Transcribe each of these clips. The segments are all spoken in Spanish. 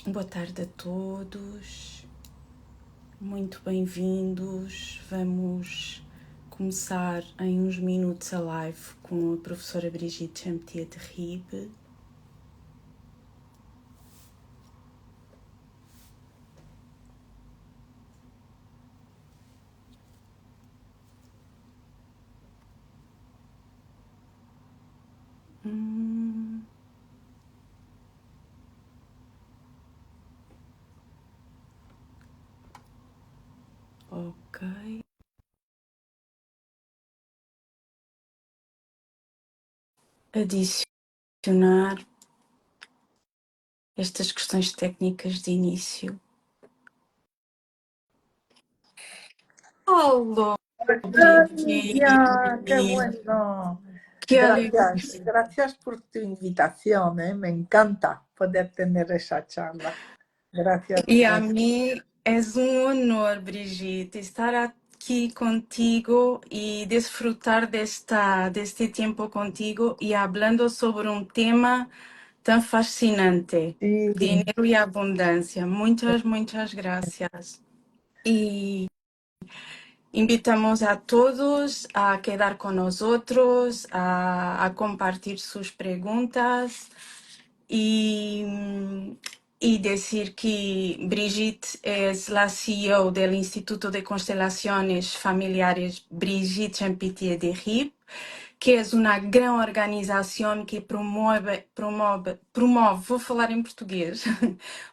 Boa tarde a todos, muito bem-vindos. Vamos começar em uns minutos a live com a professora Brigitte Champetier de Ribe. Ok. Adicionar estas questões técnicas de início. Alô, Lidia, qué Brigitte! bueno. Que alegria! Gracias por tu invitación, ¿eh? Me encanta poder tener esa charla. Gracias. E a mim é um honor, Brigitte, estar aqui contigo e desfrutar deste tempo contigo e falando sobre um tema tão fascinante, Sí, dinheiro e abundância. Muitas, muitas graças. E invitamos a todos a quedar con nosotros, a compartir sus preguntas y decir que Brigitte es la CEO del Instituto de Constelaciones Familiares Brigitte Champetier de Ribe, que é uma grande organização que promove, vou falar em português,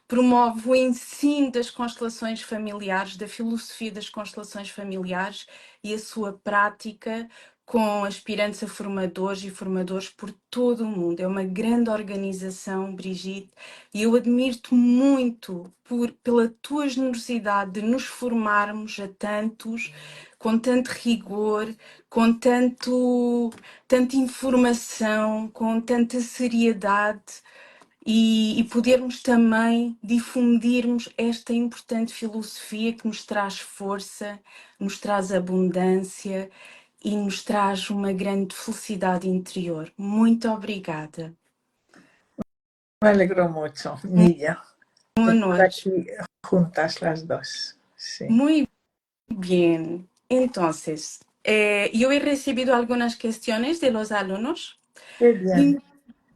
promove o ensino das constelações familiares, da filosofia das constelações familiares e a sua prática com aspirantes a formadores e formadores por todo o mundo. É uma grande organização, Brigitte, e eu admiro-te muito pela tua generosidade de nos formarmos a tantos, com tanto rigor, com tanta informação, com tanta seriedade e podermos também difundirmos esta importante filosofia que nos traz força, nos traz abundância e nos traz uma grande felicidade interior. Muito obrigada. me alegro mucho, Nidia, Boa de estar noite. aquí juntas las dos. Sí. Muy bien. Entonces, yo he recibido algunas cuestiones de los alumnos. Qué bien.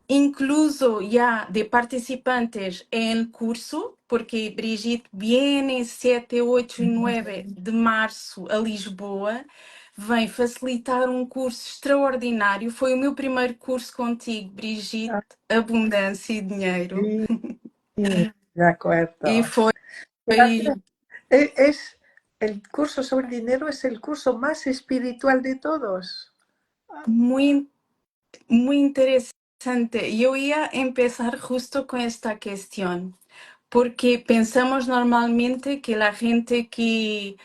Incluso ya de participantes en curso, porque Brigitte viene 7, 8 e 9 de março a Lisboa, vem facilitar um curso extraordinário. Foi o meu primeiro curso contigo, Brigitte, Abundância e Dinheiro. Sí, de E acuerdo. foi Es el curso sobre el dinero es el curso más espiritual de todos. muito, muito interessante. E eu ia empezar justo com esta questão, porque pensamos normalmente que a gente que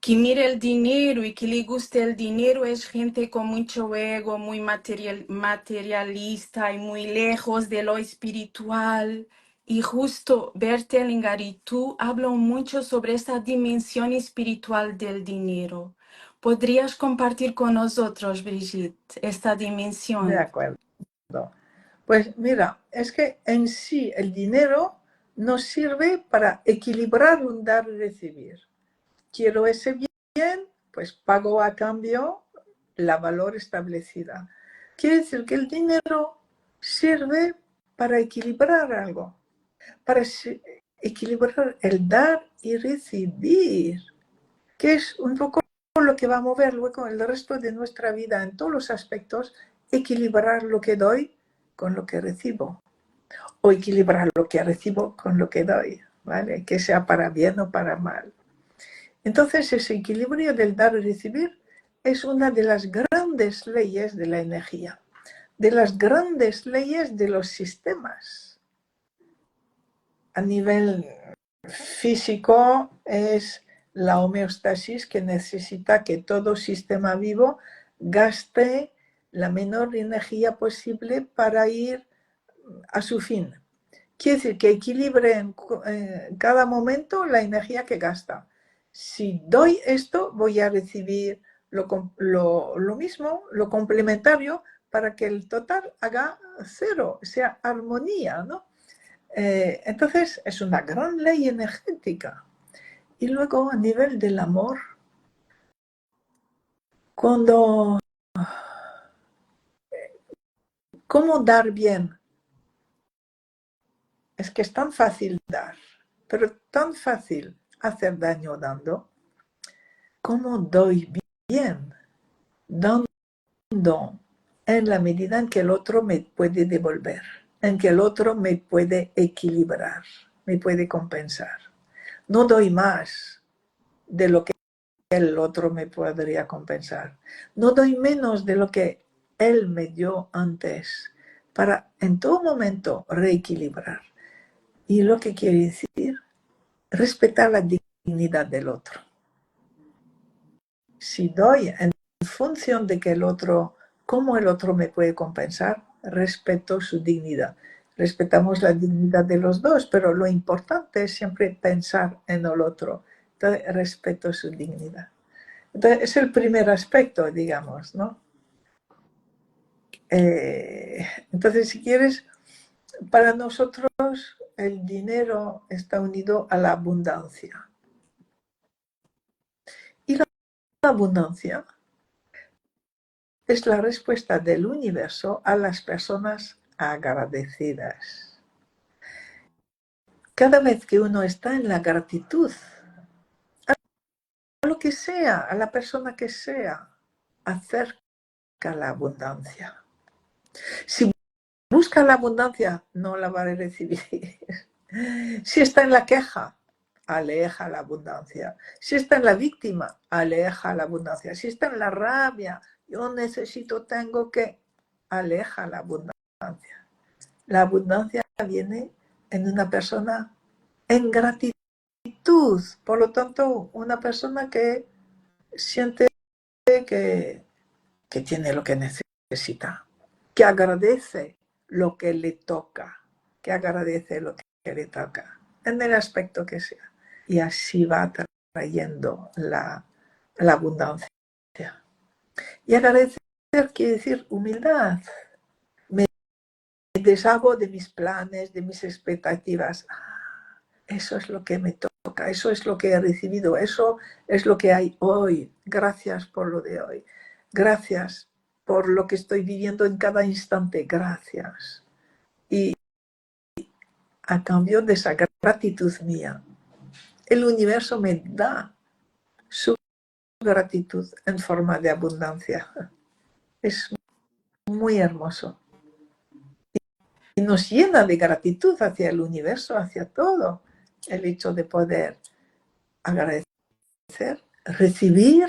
mira el dinero y que le gusta el dinero es gente con mucho ego, muy materialista y muy lejos de lo espiritual. Y justo Bertel y tú hablan mucho sobre esta dimensión espiritual del dinero. ¿Podrías compartir con nosotros, Brigitte, esta De dimensión? acuerdo. Pues mira, es que en sí el dinero nos sirve para equilibrar un dar y recibir. Quiero ese bien, pues pago a cambio la valor establecida. Quiere decir que el dinero sirve para equilibrar algo, para equilibrar el dar y recibir, que es un poco lo que va a mover luego el resto de nuestra vida en todos los aspectos, equilibrar lo que doy con lo que recibo, o equilibrar lo que recibo con lo que doy, ¿vale? Que sea para bien o para mal. Entonces, ese equilibrio del dar y recibir es una de las grandes leyes de la energía, de las grandes leyes de los sistemas. A nivel físico es la homeostasis, que necesita que todo sistema vivo gaste la menor energía posible para ir a su fin. Quiere decir que equilibre en cada momento la energía que gasta. Si doy esto, voy a recibir lo mismo, lo complementario, para que el total haga cero, sea armonía, ¿no? Entonces es una gran ley energética. Y luego a nivel del amor, cuando, ¿cómo dar bien? Es que es tan fácil dar, pero tan fácil hacer daño dando. ¿Cómo doy bien? Dando en la medida en que el otro me puede devolver, en que el otro me puede equilibrar, me puede compensar. No doy más de lo que el otro me podría compensar. No doy menos de lo que él me dio antes para en todo momento reequilibrar. Y lo que quiere decir, respetar la dignidad del otro. Si doy en función de que el otro, cómo el otro me puede compensar, respeto su dignidad. Respetamos la dignidad de los dos, pero lo importante es siempre pensar en el otro. Entonces, respeto su dignidad. Entonces, es el primer aspecto, digamos, ¿no? Entonces, si quieres, para nosotros el dinero está unido a la abundancia. Y la abundancia es la respuesta del universo a las personas agradecidas. Cada vez que uno está en la gratitud, a lo que sea, a la persona que sea, acerca la abundancia. Si busca la abundancia, no la va a recibir. Si está en la queja, aleja la abundancia. Si está en la víctima, aleja la abundancia. Si está en la rabia, yo necesito, tengo que, aleja la abundancia. La abundancia viene en una persona en gratitud. Por lo tanto, una persona que siente que tiene lo que necesita, que agradece lo que le toca, que agradece lo que le toca, en el aspecto que sea. Y así va trayendo la abundancia. Y agradecer quiere decir humildad. Me deshago de mis planes, de mis expectativas. Eso es lo que me toca, eso es lo que he recibido, eso es lo que hay hoy. Gracias por lo de hoy. Gracias por lo que estoy viviendo en cada instante. Gracias. Y a cambio de esa gratitud mía, el universo me da su gratitud en forma de abundancia. Es muy hermoso. Y nos llena de gratitud hacia el universo, hacia todo. El hecho de poder agradecer, recibir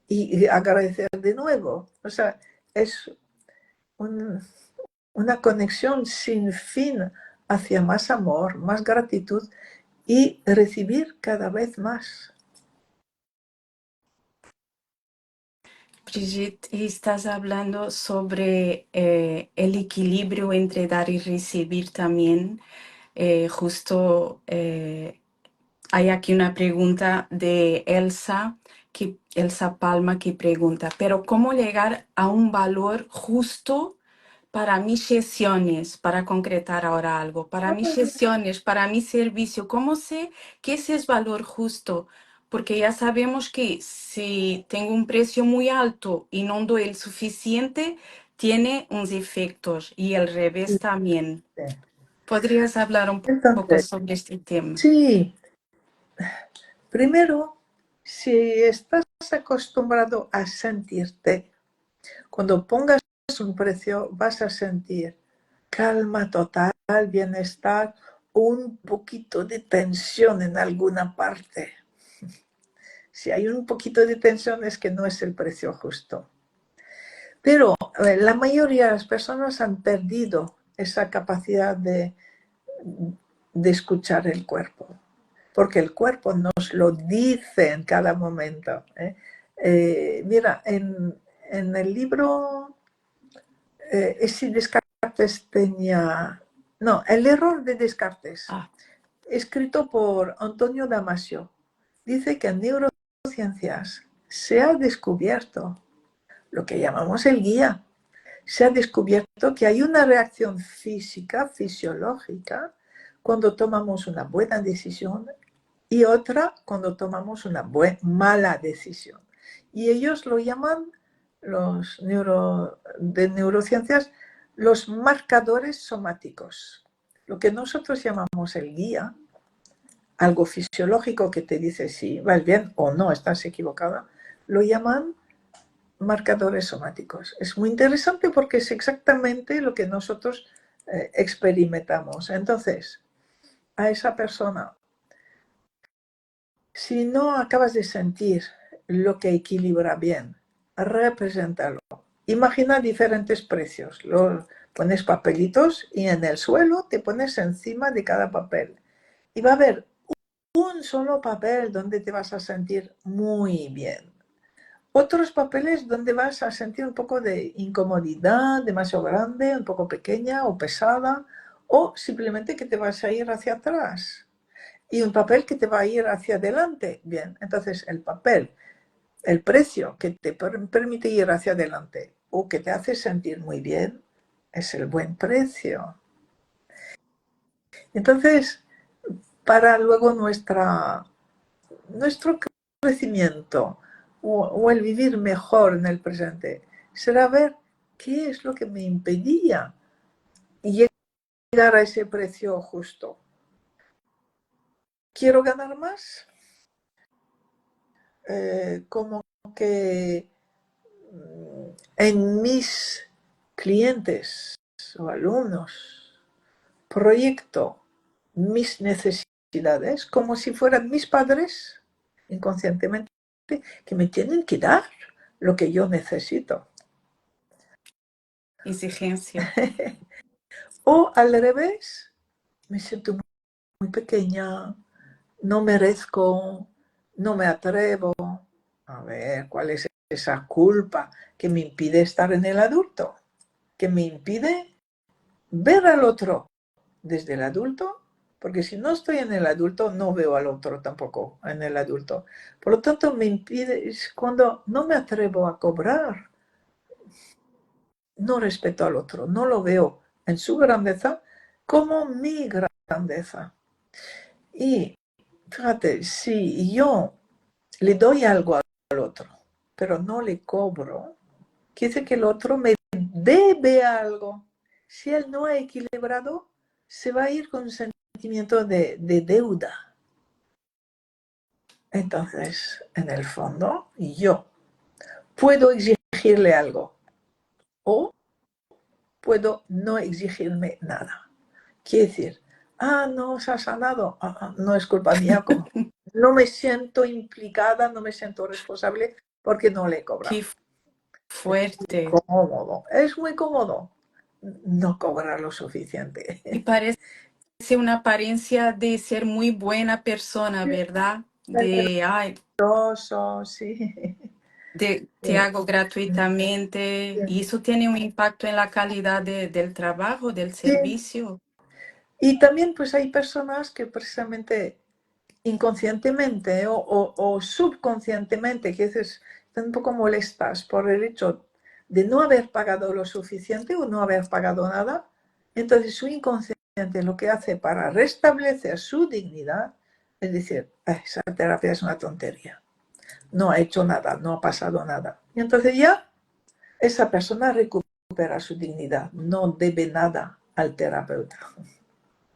y agradecer de nuevo. O sea, es una conexión sin fin hacia más amor, más gratitud y recibir cada vez más. Brigitte, y estás hablando sobre el equilibrio entre dar y recibir también. Justo hay aquí una pregunta de Elsa Palma, que pregunta, pero ¿cómo llegar a un valor justo para mis sesiones, para concretar ahora algo, para mis sesiones, para mi servicio? ¿Cómo sé que ese es valor justo? Porque ya sabemos que si tengo un precio muy alto y no doy el suficiente, tiene unos efectos, y el revés también. ¿Podrías hablar un poco Entonces, sobre este tema? sí, primero, si estás acostumbrado a sentirte, cuando pongas un precio vas a sentir calma total, bienestar, un poquito de tensión en alguna parte. Si hay un poquito de tensión es que no es el precio justo. Pero la mayoría de las personas han perdido esa capacidad de escuchar el cuerpo, porque el cuerpo nos lo dice en cada momento. Mira, en el libro si Descartes tenía... No, El error de Descartes, Ah, escrito por Antonio Damasio, dice que en neurociencias se ha descubierto lo que llamamos el guía. Se ha descubierto que hay una reacción física, fisiológica, cuando tomamos una buena decisión y otra cuando tomamos una mala decisión. Y ellos lo llaman, los de neurociencias, los marcadores somáticos. Lo que nosotros llamamos el guía, algo fisiológico que te dice si vas bien o no, estás equivocada, lo llaman marcadores somáticos. Es muy interesante porque es exactamente lo que nosotros experimentamos. Entonces, a esa persona, si no acabas de sentir lo que equilibra bien, represéntalo. Imagina diferentes precios. Pones papelitos y en el suelo te pones encima de cada papel. Y va a haber un solo papel donde te vas a sentir muy bien. Otros papeles donde vas a sentir un poco de incomodidad, demasiado grande, un poco pequeña o pesada, o simplemente que te vas a ir hacia atrás. Y un papel que te va a ir hacia adelante. Bien, entonces el papel, el precio que te permite ir hacia adelante o que te hace sentir muy bien, es el buen precio. Entonces, para luego nuestro crecimiento o el vivir mejor en el presente, será ver qué es lo que me impedía llegar a ese precio justo. ¿Quiero ganar más? Como que en mis clientes o alumnos proyecto mis necesidades como si fueran mis padres, inconscientemente, que me tienen que dar lo que yo necesito. Exigencia. O al revés, me siento muy pequeña, no merezco, no me atrevo. A ver, ¿cuál es esa culpa que me impide estar en el adulto? Que me impide ver al otro desde el adulto, porque si no estoy en el adulto, no veo al otro tampoco en el adulto. Por lo tanto, me impide, es cuando no me atrevo a cobrar, no respeto al otro, no lo veo en su grandeza como mi grandeza. Y fíjate, si yo le doy algo al otro, pero no le cobro, quiere decir que el otro me debe algo. Si él no ha equilibrado, se va a ir con un sentimiento de deuda. Entonces, en el fondo, yo puedo exigirle algo o puedo no exigirme nada. Quiere decir, no se ha sanado, no es culpa mía, como no me siento implicada, no me siento responsable porque no le he cobrado. Qué fuerte. Cómodo, es muy cómodo no cobrar lo suficiente. Y parece una apariencia de ser muy buena persona, ¿verdad? De, ay, Generoso, sí. te hago gratuitamente. Y eso tiene un impacto en la calidad del trabajo, del Sí. servicio. Y también pues hay personas que precisamente inconscientemente o subconscientemente, que dices, están un poco molestas por el hecho de no haber pagado lo suficiente o no haber pagado nada. Entonces su inconsciente lo que hace para restablecer su dignidad es decir, esa terapia es una tontería, no ha hecho nada, no ha pasado nada. Y entonces ya esa persona recupera su dignidad, no debe nada al terapeuta.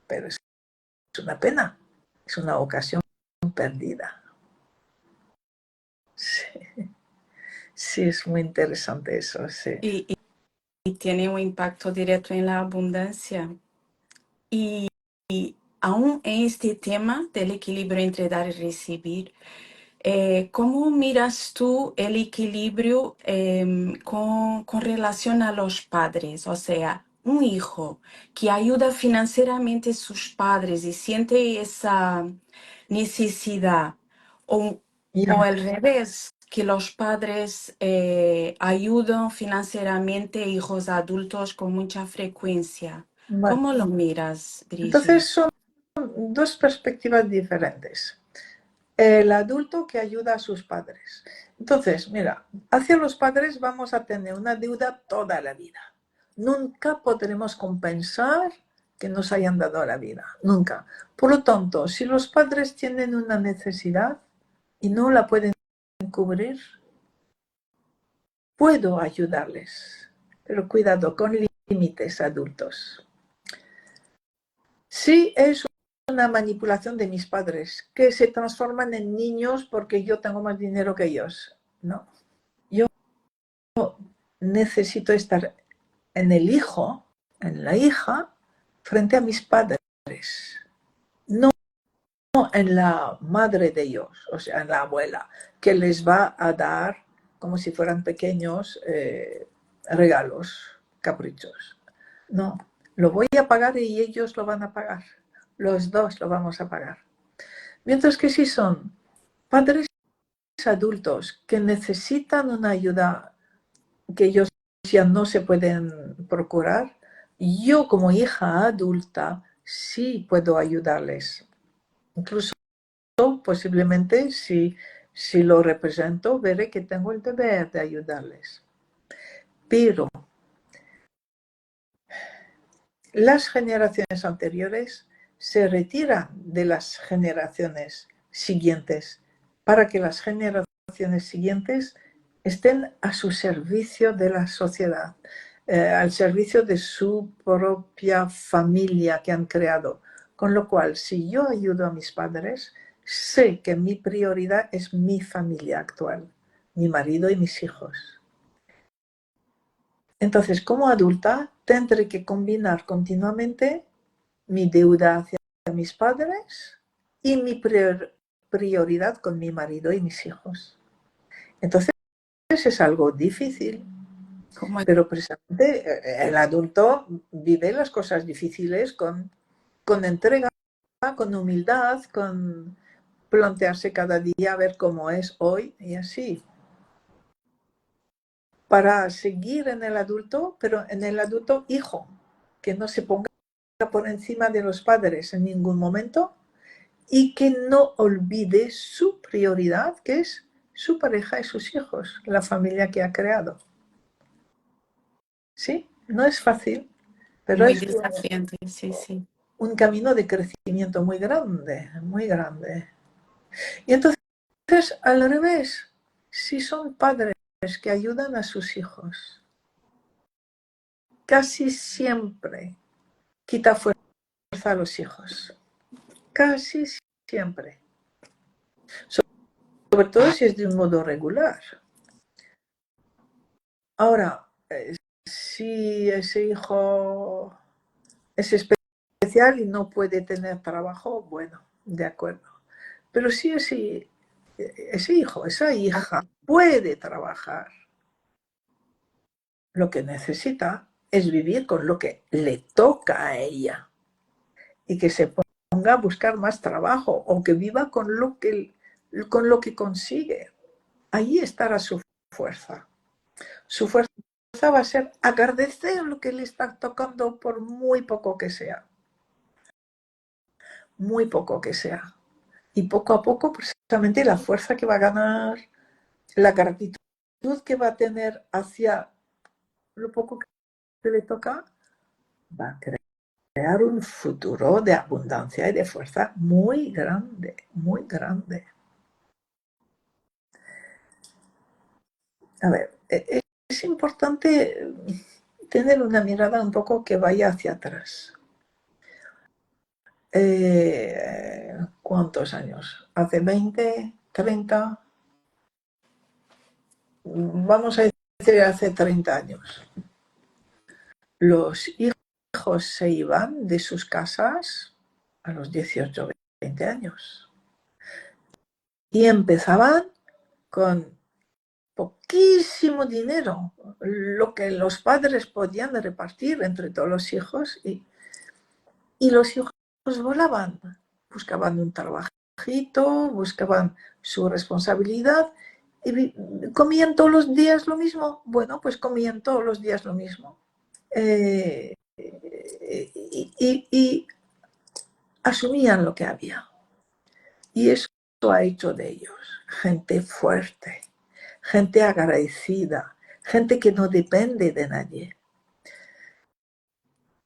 Pero es una pena, es una ocasión perdida. Sí, sí, es muy interesante eso, sí. Y tiene un impacto directo en la abundancia. Y aún en este tema del equilibrio entre dar y recibir, ¿cómo miras tú el equilibrio con relación a los padres? O sea, un hijo que ayuda financieramente a sus padres y siente esa necesidad, o, o Ya, al revés, que los padres ayudan financieramente a hijos adultos con mucha frecuencia. vale. ¿Cómo lo miras, Entonces Brigitte? son dos perspectivas diferentes. El adulto que ayuda a sus padres. Entonces, mira, hacia los padres vamos a tener una deuda toda la vida. Nunca podremos compensar que nos hayan dado la vida, nunca. Por lo tanto, si los padres tienen una necesidad y no la pueden cubrir, puedo ayudarles, pero cuidado, con límites adultos. Si es una manipulación de mis padres, que se transforman en niños porque yo tengo más dinero que ellos, no. Yo necesito estar en el hijo, en la hija, frente a mis padres, no en la madre de ellos, o sea, en la abuela, que les va a dar, como si fueran pequeños, regalos, caprichos. No, lo voy a pagar y ellos lo van a pagar. Los dos lo vamos a pagar. Mientras que si son padres adultos que necesitan una ayuda que ellos ya no se pueden procurar, yo como hija adulta sí puedo ayudarles. Incluso posiblemente si lo represento, veré que tengo el deber de ayudarles. Pero las generaciones anteriores se retiran de las generaciones siguientes para que las generaciones siguientes estén a su servicio de la sociedad, al servicio de su propia familia que han creado. Con lo cual, si yo ayudo a mis padres, sé que mi prioridad es mi familia actual, mi marido y mis hijos. Entonces, como adulta, tendré que combinar continuamente mi deuda hacia mis padres y mi prioridad con mi marido y mis hijos. Entonces, es algo difícil, pero precisamente el adulto vive las cosas difíciles con entrega, con humildad, con plantearse cada día a ver cómo es hoy y así. Para seguir en el adulto, pero en el adulto hijo, que no se ponga por encima de los padres en ningún momento y que no olvide su prioridad, que es su pareja y sus hijos, la familia que ha creado. Sí, no es fácil, pero muy es desafiante, sí, sí. un camino de crecimiento muy grande, muy grande. Y entonces, al revés, si son padres que ayudan a sus hijos, casi siempre quita fuerza a los hijos. Casi siempre. Sobre todo si es de un modo regular. Ahora, si ese hijo es especial y no puede tener trabajo, bueno, de acuerdo. Pero si ese hijo, esa hija puede trabajar, lo que necesita es vivir con lo que le toca a ella y que se ponga a buscar más trabajo o que viva con lo que consigue. Ahí estará su fuerza. Su fuerza va a ser agradecer lo que le está tocando por muy poco que sea. Muy poco que sea. Y poco a poco, precisamente, la fuerza que va a ganar, la gratitud que va a tener hacia lo poco que le toca, va a crear un futuro de abundancia y de fuerza muy grande, muy grande. A ver, es importante tener una mirada un poco que vaya hacia atrás. ¿Cuántos años? ¿Hace 20, 30? Vamos a decir hace 30 años. Los hijos se iban de sus casas a los 18, 20 años. Y empezaban con poquísimo dinero, lo que los padres podían repartir entre todos los hijos, y los hijos volaban, buscaban un trabajito, buscaban su responsabilidad, y comían todos los días lo mismo. Bueno, pues comían todos los días lo mismo. Y asumían lo que había. Y eso ha hecho de ellos gente fuerte, gente agradecida, gente que no depende de nadie.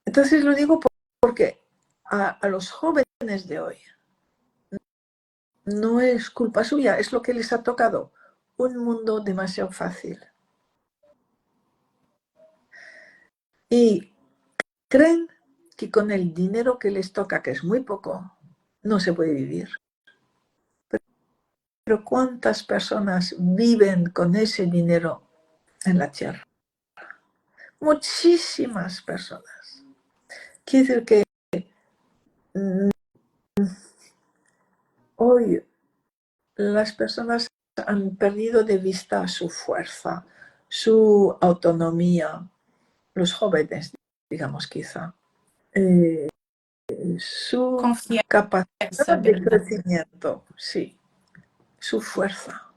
Entonces lo digo porque a los jóvenes de hoy no es culpa suya, es lo que les ha tocado. Un mundo demasiado fácil. Y creen que con el dinero que les toca, que es muy poco, no se puede vivir. Pero ¿cuántas personas viven con ese dinero en la tierra? Muchísimas personas. Quiere decir que hoy las personas han perdido de vista su fuerza, su autonomía, los jóvenes, digamos quizá, su capacidad Confianza, de ¿verdad? crecimiento, sí, su fuerza.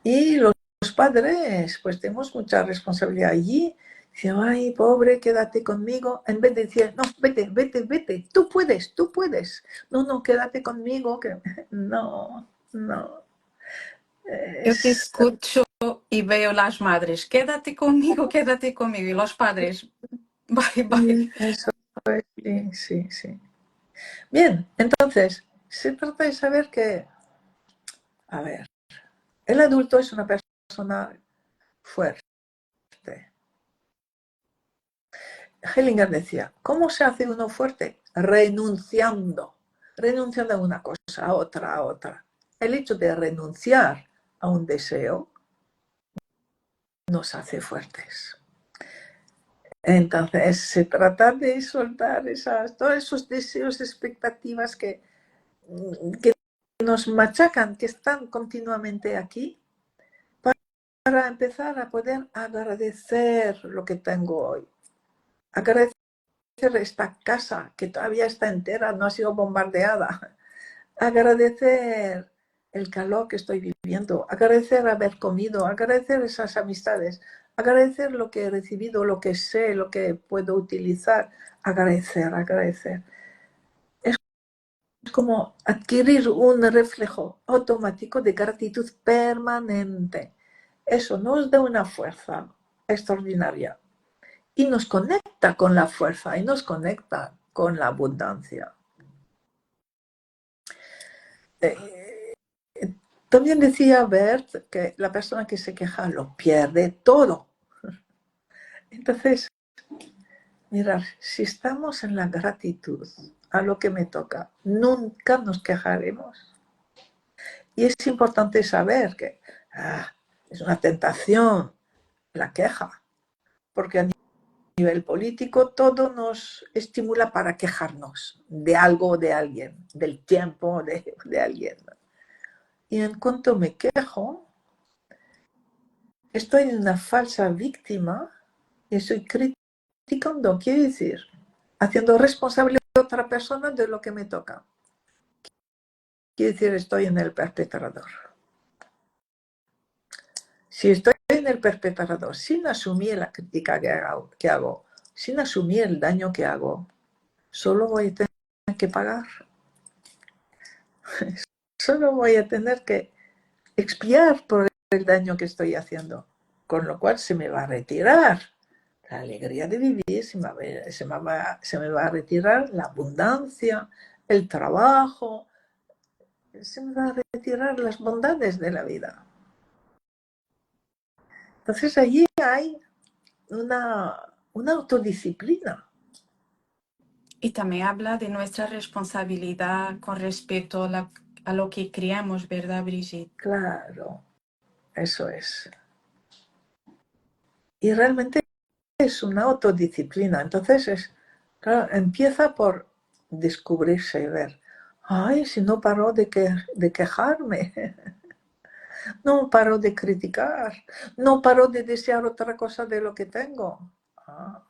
Y los padres, pues tenemos mucha responsabilidad allí. Dice, ay, pobre, quédate conmigo. En vez de decir, no, vete, vete, vete, tú puedes, tú puedes. No, no, quédate conmigo. Que... No, no. Yo te escucho y veo las madres, quédate conmigo. Y los padres, bye, bye. Eso es, sí, sí, sí. Bien, entonces, se trata de saber que, a ver, el adulto es una persona fuerte. Hellinger decía, ¿cómo se hace uno fuerte? Renunciando. Renunciando a una cosa, a otra, a otra. El hecho de renunciar a un deseo nos hace fuertes. Entonces, se trata de soltar todos esos deseos, expectativas que nos machacan, que están continuamente aquí, para empezar a poder agradecer lo que tengo hoy. Agradecer esta casa que todavía está entera, no ha sido bombardeada. Agradecer el calor que estoy viviendo, agradecer haber comido, agradecer esas amistades, agradecer lo que he recibido, lo que sé, lo que puedo utilizar, agradecer, agradecer. Es como adquirir un reflejo automático de gratitud permanente. Eso nos da una fuerza extraordinaria y nos conecta con la fuerza y nos conecta con la abundancia. También decía Bert que la persona que se queja lo pierde todo. Entonces, mirar, si estamos en la gratitud a lo que me toca, nunca nos quejaremos. Y es importante saber que es una tentación la queja, porque a nivel político todo nos estimula para quejarnos de algo o de alguien, del tiempo de alguien. Y en cuanto me quejo, estoy en una falsa víctima y estoy criticando, quiere decir, haciendo responsable a otra persona de lo que me toca. Quiere decir, estoy en el perpetrador. Si estoy en el perpetrador sin asumir la crítica que hago, sin asumir el daño que hago, solo voy a tener que pagar. Solo voy a tener que expiar por el daño que estoy haciendo. Con lo cual se me va a retirar la alegría de vivir, se me va a retirar la abundancia, el trabajo, se me va a retirar las bondades de la vida. Entonces allí hay una autodisciplina. Y también habla de nuestra responsabilidad con respecto a lo que criamos, ¿verdad, Brigitte? Claro, eso es. Y realmente es una autodisciplina. Entonces, claro, empieza por descubrirse y ver, ay, si no paro de quejarme, no paro de criticar, no paro de desear otra cosa de lo que tengo.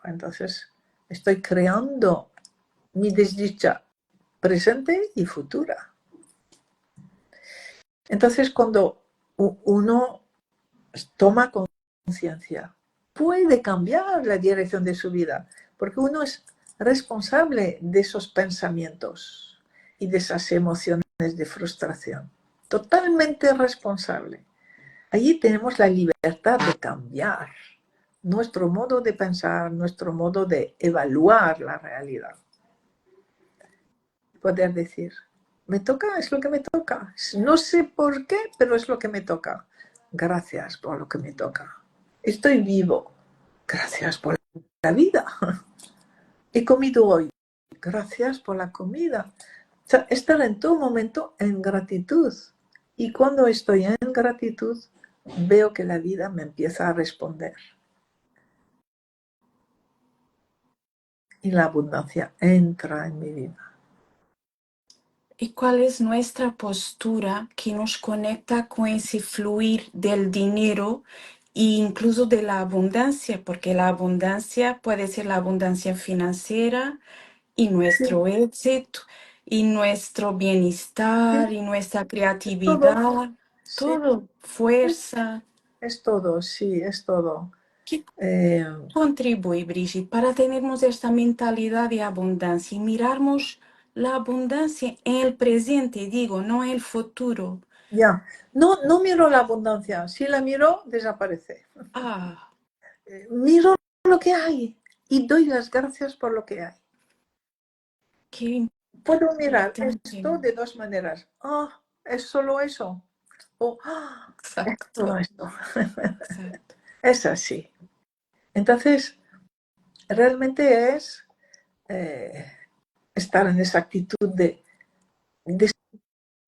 Entonces, estoy creando mi desdicha presente y futura. Entonces, cuando uno toma conciencia, puede cambiar la dirección de su vida, porque uno es responsable de esos pensamientos y de esas emociones de frustración. Totalmente responsable. Allí tenemos la libertad de cambiar nuestro modo de pensar, nuestro modo de evaluar la realidad. poder decir, me toca, es lo que me toca. No sé por qué, pero es lo que me toca. Gracias por lo que me toca. Estoy vivo. Gracias por la vida. He comido hoy. Gracias por la comida. O sea, estar en todo momento en gratitud. Y cuando estoy en gratitud, veo que la vida me empieza a responder. Y la abundancia entra en mi vida. ¿Y cuál es nuestra postura que nos conecta con ese fluir del dinero e incluso de la abundancia? Porque la abundancia puede ser la abundancia financiera y Sí, nuestro éxito y nuestro bienestar sí, y nuestra es todo. creatividad, Sí, todo, es, fuerza. es todo, sí, es todo. ¿Qué Eh, contribuye, Brigitte, para tenermos esta mentalidad de abundancia y mirarmos la abundancia en el presente, digo, no en el futuro? ya, no, no miro la abundancia. Si la miro, desaparece. Ah, Miro lo que hay y doy las gracias por lo que hay. qué Puedo mirar importante. esto de dos maneras. Ah, es solo eso. O es todo Exacto, esto. exacto. Es así. Entonces, realmente es eh, estar en esa actitud de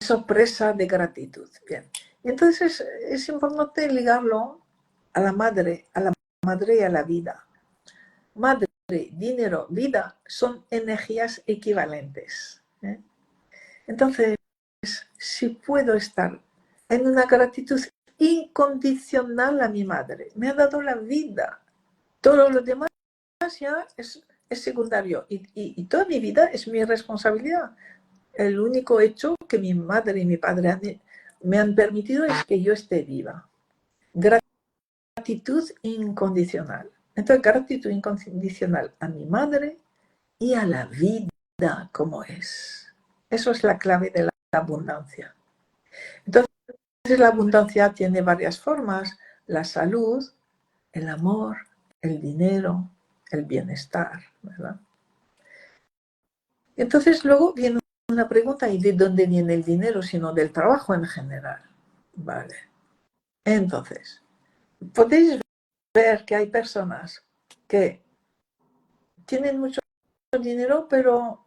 sorpresa, de gratitud. Bien. Y entonces es importante ligarlo a la madre y a la vida. Madre, dinero, vida son energías equivalentes. ¿Eh? Entonces, si puedo estar en una gratitud incondicional a mi madre, me ha dado la vida, todo lo demás ya es secundario y toda mi vida es mi responsabilidad. El único hecho que mi madre y mi padre me han permitido es que yo esté viva. Gratitud incondicional. Entonces, gratitud incondicional a mi madre y a la vida como es. Eso es la clave de la abundancia. Entonces, la abundancia tiene varias formas: la salud, el amor, el dinero, el bienestar, ¿verdad? Entonces luego viene una pregunta: ¿y de dónde viene el dinero? Sino del trabajo en general. Vale. Entonces, podéis ver que hay personas que tienen mucho dinero, pero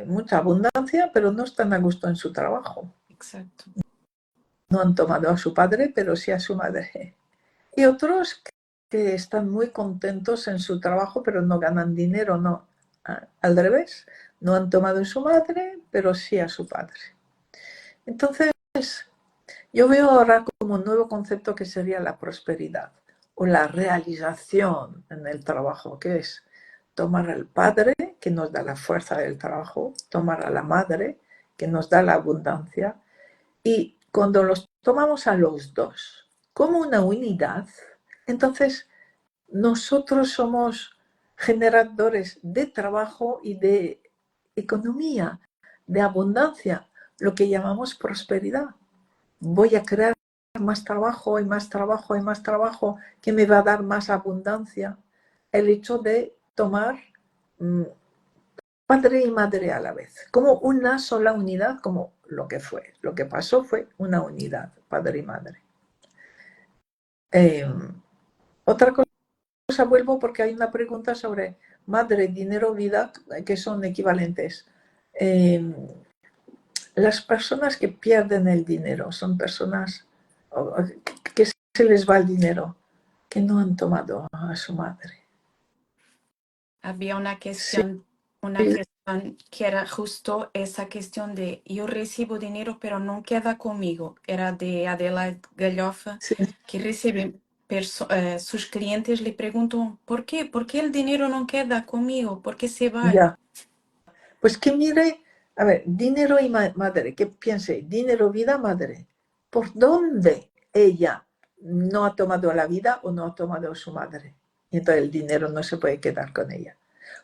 mucha abundancia, pero no están a gusto en su trabajo. Exacto. No han tomado a su padre, pero sí a su madre. Y otros que están muy contentos en su trabajo, pero no ganan dinero, no. Al revés, no han tomado a su madre, pero sí a su padre. Entonces, yo veo ahora como un nuevo concepto que sería la prosperidad o la realización en el trabajo, que es tomar al padre, que nos da la fuerza del trabajo, tomar a la madre, que nos da la abundancia, y cuando los tomamos a los dos como una unidad, entonces nosotros somos generadores de trabajo y de economía, de abundancia, lo que llamamos prosperidad. Voy a crear más trabajo y más trabajo y más trabajo que me va a dar más abundancia. El hecho de tomar padre y madre a la vez, como una sola unidad, como lo que fue. Lo que pasó fue una unidad, padre y madre. Eh, Otra cosa, vuelvo porque hay una pregunta sobre madre, dinero, vida, que son equivalentes. Las personas que pierden el dinero son personas que se les va el dinero, que no han tomado a su madre. Había Sí, una cuestión que era justo esa cuestión de yo recibo dinero pero no queda conmigo. Era de Adela Galhofa, sí, que recibe sus clientes le preguntan ¿por qué? ¿Por qué el dinero no queda conmigo? ¿Por qué se va? ya. Pues que mire, a ver, dinero y madre, que piense, dinero, vida, madre. ¿Por dónde ella no ha tomado a la vida o no ha tomado a su madre? Y entonces el dinero no se puede quedar con ella.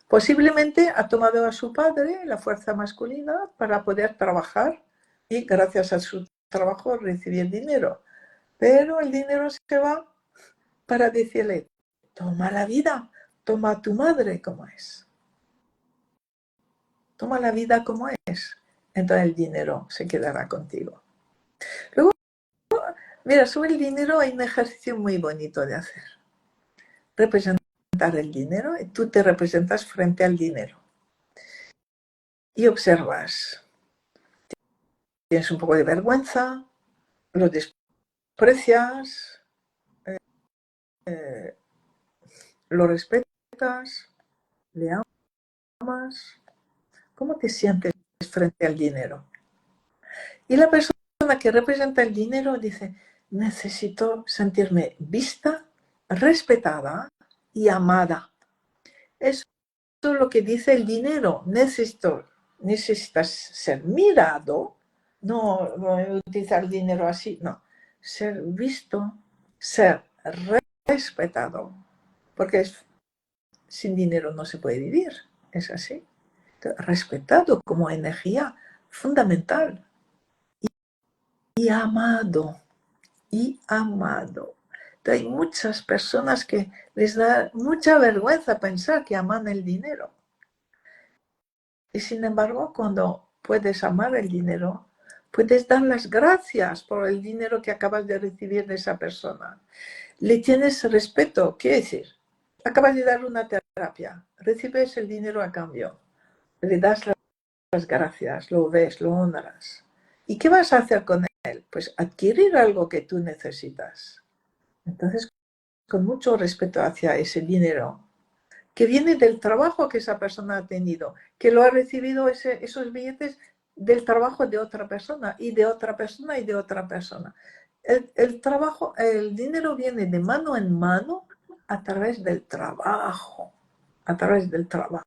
Posiblemente ha tomado a su padre, la fuerza masculina, para poder trabajar y gracias a su trabajo recibir dinero. Pero el dinero se va para decirle, toma la vida, toma a tu madre como es. toma la vida como es. Entonces el dinero se quedará contigo. Luego, mira, sobre el dinero hay un ejercicio muy bonito de hacer. Representar el dinero y tú te representas frente al dinero. Y observas. Tienes un poco de vergüenza, lo desprecias, lo respetas, le amas. ¿Cómo te sientes frente al dinero? Y la persona que representa el dinero dice, necesito sentirme vista, respetada y amada. Eso es lo que dice el dinero. Necesitas ser mirado, no utilizar el dinero así, no. Ser visto, ser respetado, porque sin dinero no se puede vivir, es así. Respetado como energía fundamental y amado, y amado. Hay muchas personas que les da mucha vergüenza pensar que aman el dinero. Y sin embargo, cuando puedes amar el dinero, puedes dar las gracias por el dinero que acabas de recibir de esa persona. Le tienes respeto, ¿qué decir? Acabas de dar una terapia, recibes el dinero a cambio, le das las gracias, lo ves, lo honras. ¿Y qué vas a hacer con él? Pues adquirir algo que tú necesitas. Entonces, con mucho respeto hacia ese dinero, que viene del trabajo que esa persona ha tenido, que lo ha recibido esos billetes del trabajo de otra persona y de otra persona y de otra persona. El dinero viene de mano en mano a través del trabajo, a través del trabajo.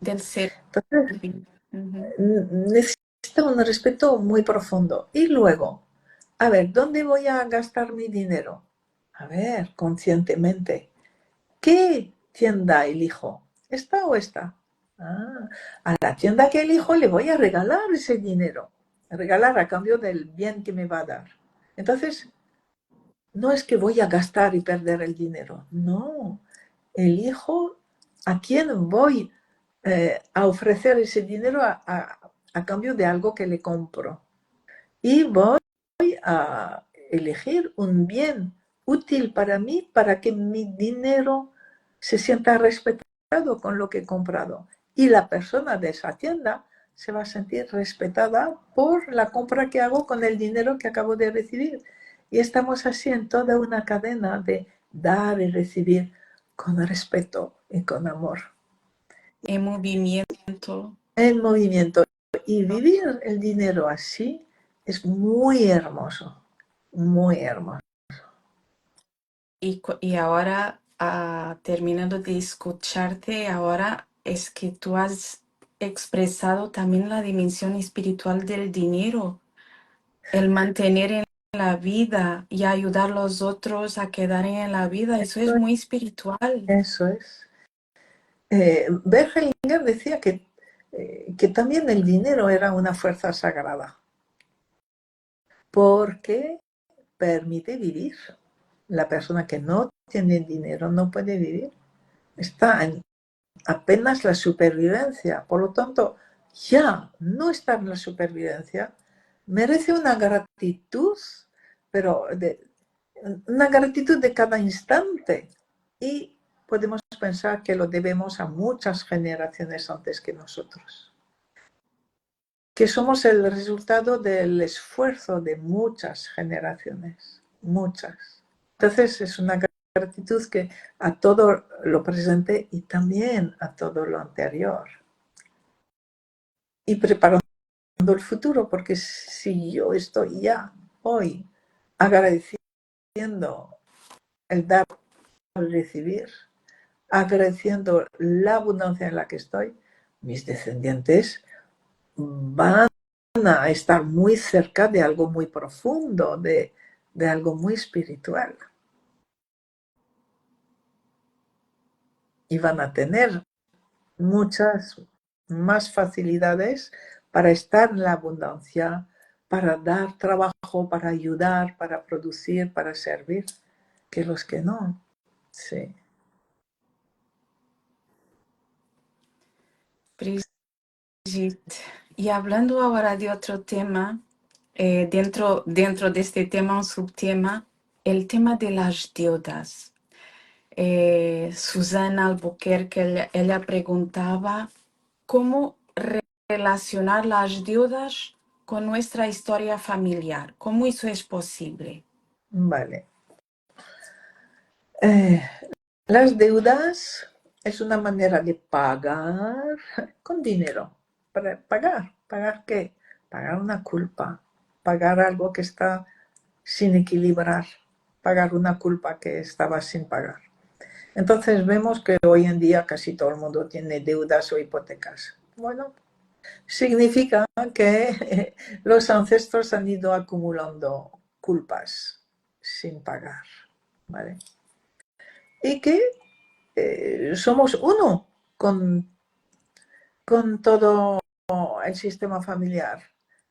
Del ser. Entonces, Ujú. necesita un respeto muy profundo. Y luego, a ver, ¿dónde voy a gastar mi dinero? A ver, conscientemente. ¿Qué tienda elijo? ¿Esta o esta? Ah, a la tienda que elijo le voy a regalar ese dinero. Regalar a cambio del bien que me va a dar. Entonces, no es que voy a gastar y perder el dinero. No. Elijo a quién voy a ofrecer ese dinero a cambio de algo que le compro. Y voy a elegir un bien útil para mí, para que mi dinero se sienta respetado con lo que he comprado. Y la persona de esa tienda se va a sentir respetada por la compra que hago con el dinero que acabo de recibir. Y estamos así en toda una cadena de dar y recibir con respeto y con amor. En movimiento. En movimiento. Y vivir el dinero así es muy hermoso, muy hermoso. Y ahora, terminando de escucharte, ahora es que tú has expresado también la dimensión espiritual del dinero, el mantener en la vida y ayudar a los otros a quedar en la vida. Eso es muy espiritual. Eso es. Bert Hellinger decía que también el dinero era una fuerza sagrada, porque permite vivir. La persona que no tiene dinero no puede vivir. Está en apenas la supervivencia. Por lo tanto, ya no estar en la supervivencia merece una gratitud, pero una gratitud de cada instante. Y podemos pensar que lo debemos a muchas generaciones antes que nosotros. Que somos el resultado del esfuerzo de muchas generaciones, muchas. Entonces es una gratitud que a todo lo presente y también a todo lo anterior. Y preparando el futuro, porque si yo estoy ya hoy agradeciendo el dar y recibir, agradeciendo la abundancia en la que estoy, mis descendientes van a estar muy cerca de algo muy profundo, de algo muy espiritual. Y van a tener muchas más facilidades para estar en la abundancia, para dar trabajo, para ayudar, para producir, para servir, que los que no. Sí. Brigitte. Y hablando ahora de otro tema, dentro de este tema, un subtema, el tema de las deudas. Susana Albuquerque, ella preguntaba cómo relacionar las deudas con nuestra historia familiar. ¿Cómo eso es posible? Vale. Eh, las deudas es una manera de pagar con dinero. Para pagar. ¿Pagar qué? Pagar una culpa. Pagar algo que está sin equilibrar. Pagar una culpa que estaba sin pagar. Entonces vemos que hoy en día casi todo el mundo tiene deudas o hipotecas. Bueno, significa que los ancestros han ido acumulando culpas sin pagar, ¿vale? Y que somos uno con todo el sistema familiar.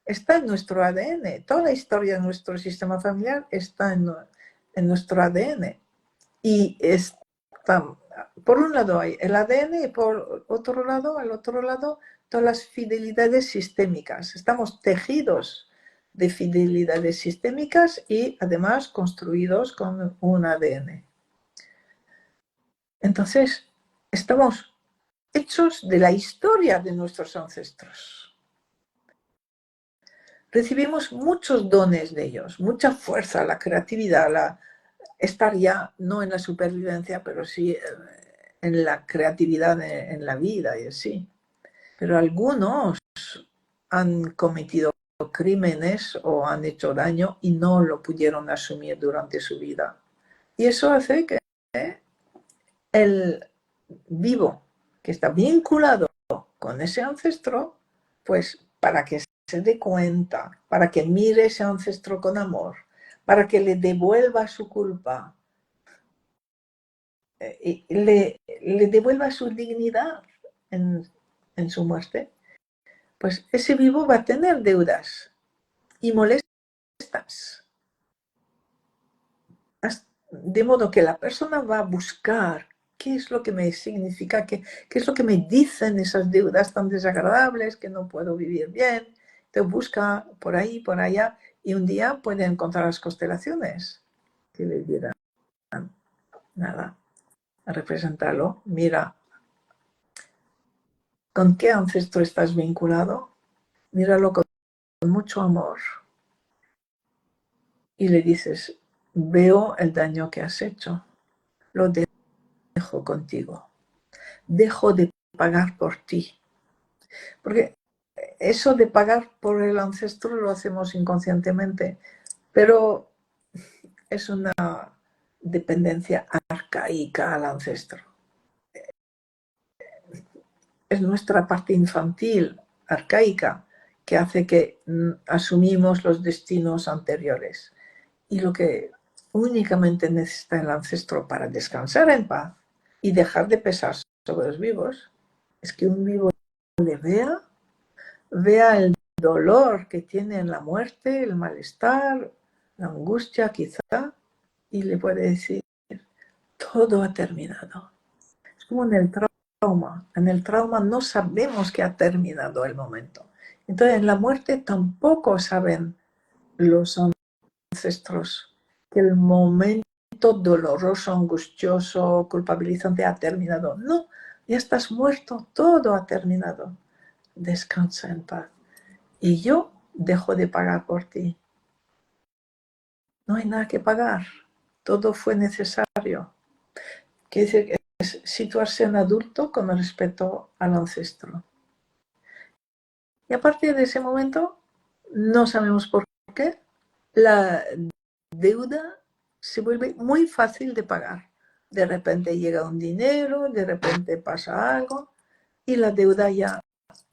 Está en nuestro ADN. Toda la historia de nuestro sistema familiar está en nuestro ADN. Y está, por un lado hay el ADN y por otro lado, al otro lado, todas las fidelidades sistémicas. Estamos tejidos de fidelidades sistémicas y además construidos con un ADN. Entonces, estamos hechos de la historia de nuestros ancestros. Recibimos muchos dones de ellos, mucha fuerza, la creatividad, estar ya no en la supervivencia, pero sí en la creatividad en la vida y así. Pero algunos han cometido crímenes o han hecho daño y no lo pudieron asumir durante su vida. Y eso hace que el vivo, que está vinculado con ese ancestro, pues para que se dé cuenta, para que mire ese ancestro con amor, para que le devuelva su culpa, le devuelva su dignidad en su muerte, pues ese vivo va a tener deudas y molestas. De modo que la persona va a buscar qué es lo que me significa, qué es lo que me dicen esas deudas tan desagradables, que no puedo vivir bien. Entonces busca por ahí, por allá, y un día puede encontrar las constelaciones que le dirán, nada, a representarlo. Mira, ¿con qué ancestro estás vinculado? Míralo con mucho amor. Y le dices, veo el daño que has hecho, lo dejo contigo, dejo de pagar por ti. Porque eso de pagar por el ancestro lo hacemos inconscientemente, pero es una dependencia arcaica al ancestro. Es nuestra parte infantil, arcaica, que hace que asumimos los destinos anteriores. Y lo que únicamente necesita el ancestro para descansar en paz y dejar de pesar sobre los vivos es que un vivo le vea el dolor que tiene en la muerte, el malestar, la angustia quizá, y le puede decir, todo ha terminado. Es como en el trauma. En el trauma no sabemos que ha terminado el momento. Entonces en la muerte tampoco saben los ancestros que el momento doloroso, angustioso, culpabilizante ha terminado. No, ya estás muerto, todo ha terminado. Descansa en paz. Y yo dejo de pagar por ti. No hay nada que pagar. Todo fue necesario. Quiere decir que es situarse en adulto con respeto al ancestro. Y a partir de ese momento, no sabemos por qué, la deuda se vuelve muy fácil de pagar. De repente llega un dinero, de repente pasa algo y la deuda ya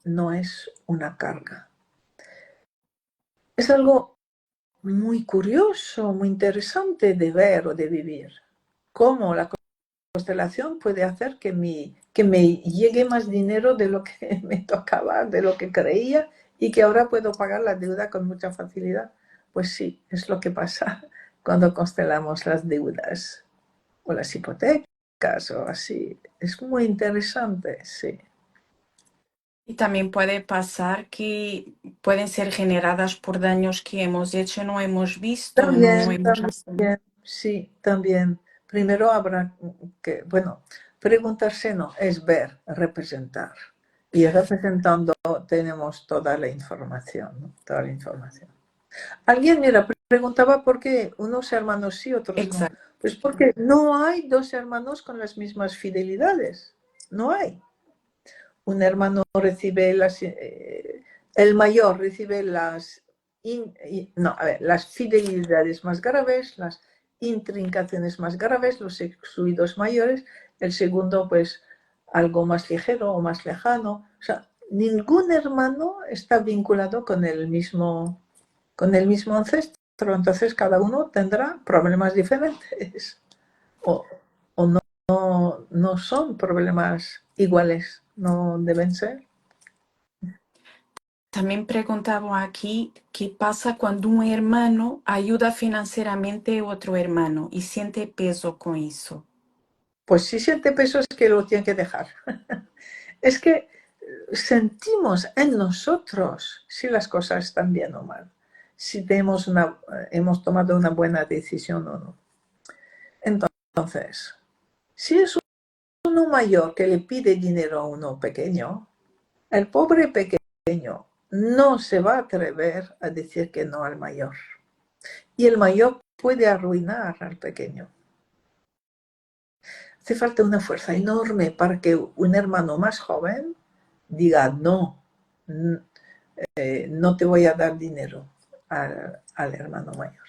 no es una carga. Es algo muy curioso, muy interesante de ver o de vivir. Cómo la constelación puede hacer que me llegue más dinero de lo que me tocaba, de lo que creía, y que ahora puedo pagar la deuda con mucha facilidad. Pues sí, es lo que pasa cuando constelamos las deudas o las hipotecas o así. Es muy interesante, sí. Y también puede pasar que pueden ser generadas por daños que hemos hecho, no hemos visto, no También, hemos asumido. también, sí, también. Primero habrá que, bueno, preguntarse no, es ver, representar. Y representando tenemos toda la información, ¿no? Toda la información. Alguien, mira, preguntaba por qué unos hermanos sí, otros no. Exacto. Pues porque no hay dos hermanos con las mismas fidelidades. No hay. Un hermano recibe el mayor recibe las fidelidades más graves, las intrincaciones más graves, los excluidos mayores, el segundo pues algo más ligero o más lejano. O sea, ningún hermano está vinculado con el mismo ancestro, entonces cada uno tendrá problemas diferentes o, o no son problemas iguales, no deben ser. También preguntaba aquí qué pasa cuando un hermano ayuda financieramente a otro hermano y siente peso con eso. Pues si siente peso es que lo tiene que dejar. Es que sentimos en nosotros si las cosas están bien o mal, si hemos tomado una buena decisión o no. Entonces, si es uno mayor que le pide dinero a uno pequeño, el pobre pequeño no se va a atrever a decir que no al mayor. Y el mayor puede arruinar al pequeño. Hace falta una fuerza enorme para que un hermano más joven diga no, no te voy a dar dinero al hermano mayor.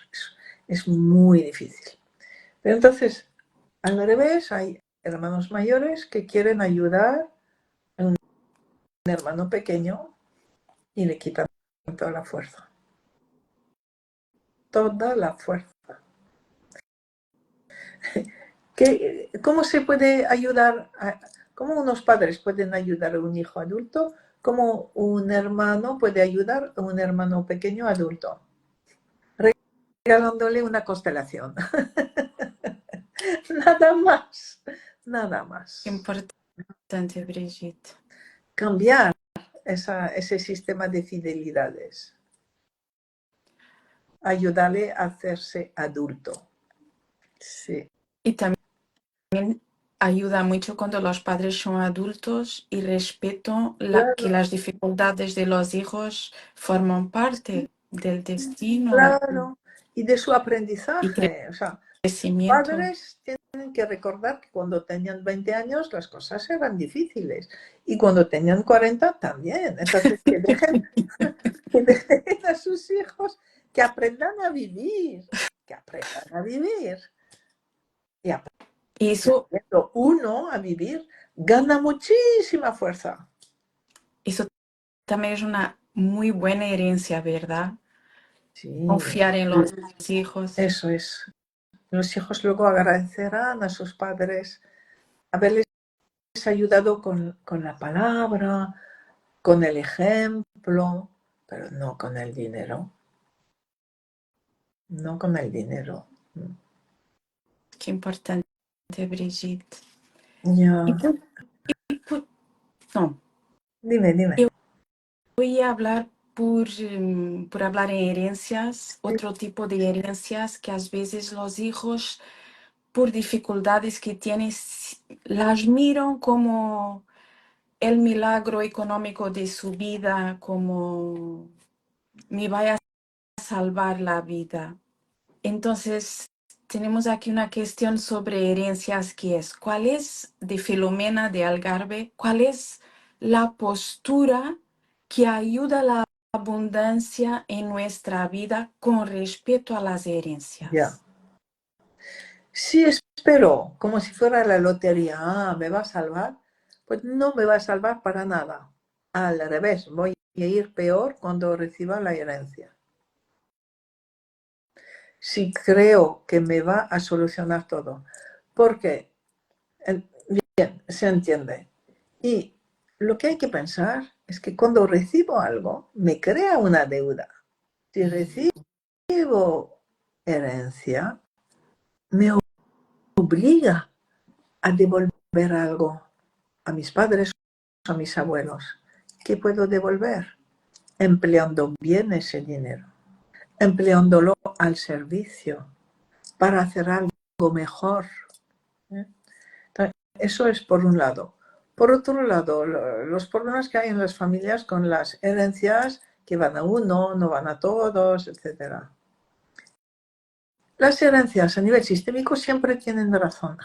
Es muy difícil. Pero entonces, al revés, hay hermanos mayores que quieren ayudar a un hermano pequeño y le quitan toda la fuerza. Toda la fuerza. ¿Cómo se puede ayudar? ¿Cómo unos padres pueden ayudar a un hijo adulto? ¿Cómo un hermano puede ayudar a un hermano pequeño adulto? Regalándole una constelación. Nada más. Nada más. Importante, Brigitte. Cambiar ese sistema de fidelidades. Ayudarle a hacerse adulto. Sí. Y también ayuda mucho cuando los padres son adultos y respeto que Claro, las dificultades de los hijos forman parte del destino claro. Y de su y aprendizaje. O sea, crecimiento. padres tienen que recordar que cuando tenían 20 años las cosas eran difíciles y cuando tenían 40 también. Entonces, que dejen a sus hijos que aprendan a vivir, que aprendan a vivir. Y Y eso, aprendiendo uno a vivir, gana muchísima fuerza. eso también es una muy buena herencia, ¿verdad? Sí, Confiar en los hijos. eso es. Los hijos luego agradecerán a sus padres haberles ayudado con la palabra, con el ejemplo, pero no con el dinero. No con el dinero. Qué importante, Brigitte. Y Ya. no, Dime, dime. yo voy a hablar por hablar en herencias, Sí, otro tipo de herencias que a veces los hijos, por dificultades que tienen, las miran como el milagro económico de su vida, como me vaya a salvar la vida. Entonces, tenemos aquí una cuestión sobre herencias que es, ¿cuál es de Filomena de Algarve? ¿Cuál es la postura que ayuda a la abundancia en nuestra vida con respecto a las ya. herencias? Si espero, como si fuera la lotería, me va a salvar, pues no me va a salvar para nada. Al revés, voy a ir peor cuando reciba la herencia. Si creo que me va a solucionar todo. Porque, bien, se entiende. Y lo que hay que pensar es que cuando recibo algo, me crea una deuda. Si recibo herencia, me obliga a devolver algo a mis padres o a mis abuelos. ¿qué puedo devolver? Empleando bien ese dinero, empleándolo al servicio para hacer algo mejor. Entonces, eso es por un lado. Por otro lado, los problemas que hay en las familias con las herencias, que van a uno, no van a todos, etc. Las herencias a nivel sistémico siempre tienen razón.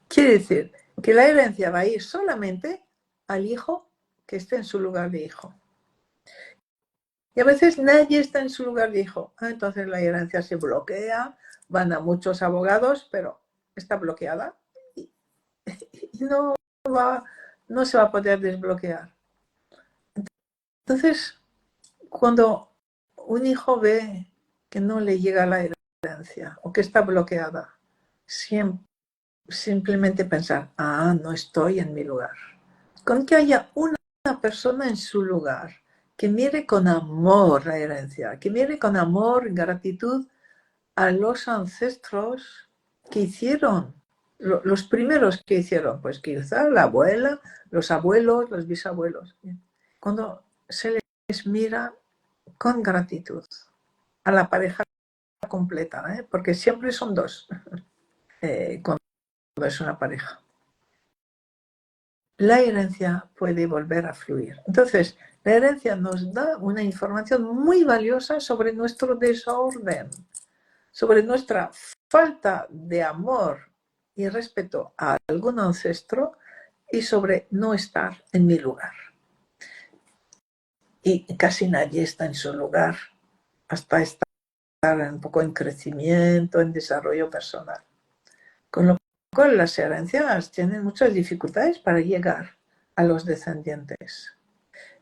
Quiere decir que la herencia va a ir solamente al hijo que esté en su lugar de hijo. Y a veces nadie está en su lugar de hijo. Entonces la herencia se bloquea, van a muchos abogados, pero está bloqueada y no se va a poder desbloquear. Entonces, cuando un hijo ve que no le llega la herencia o que está bloqueada, simplemente pensar, no estoy en mi lugar. Con que haya una persona en su lugar, que mire con amor la herencia, que mire con amor y gratitud a los ancestros que hicieron, los primeros que hicieron, pues quizá la abuela, los abuelos, los bisabuelos. Cuando se les mira con gratitud a la pareja completa, porque siempre son dos cuando es una pareja, la herencia puede volver a fluir. Entonces, la herencia nos da una información muy valiosa sobre nuestro desorden, sobre nuestra falta de amor y respeto a algún ancestro y sobre no estar en mi lugar. Y casi nadie está en su lugar hasta estar un poco en crecimiento, en desarrollo personal. Con lo cual las herencias tienen muchas dificultades para llegar a los descendientes.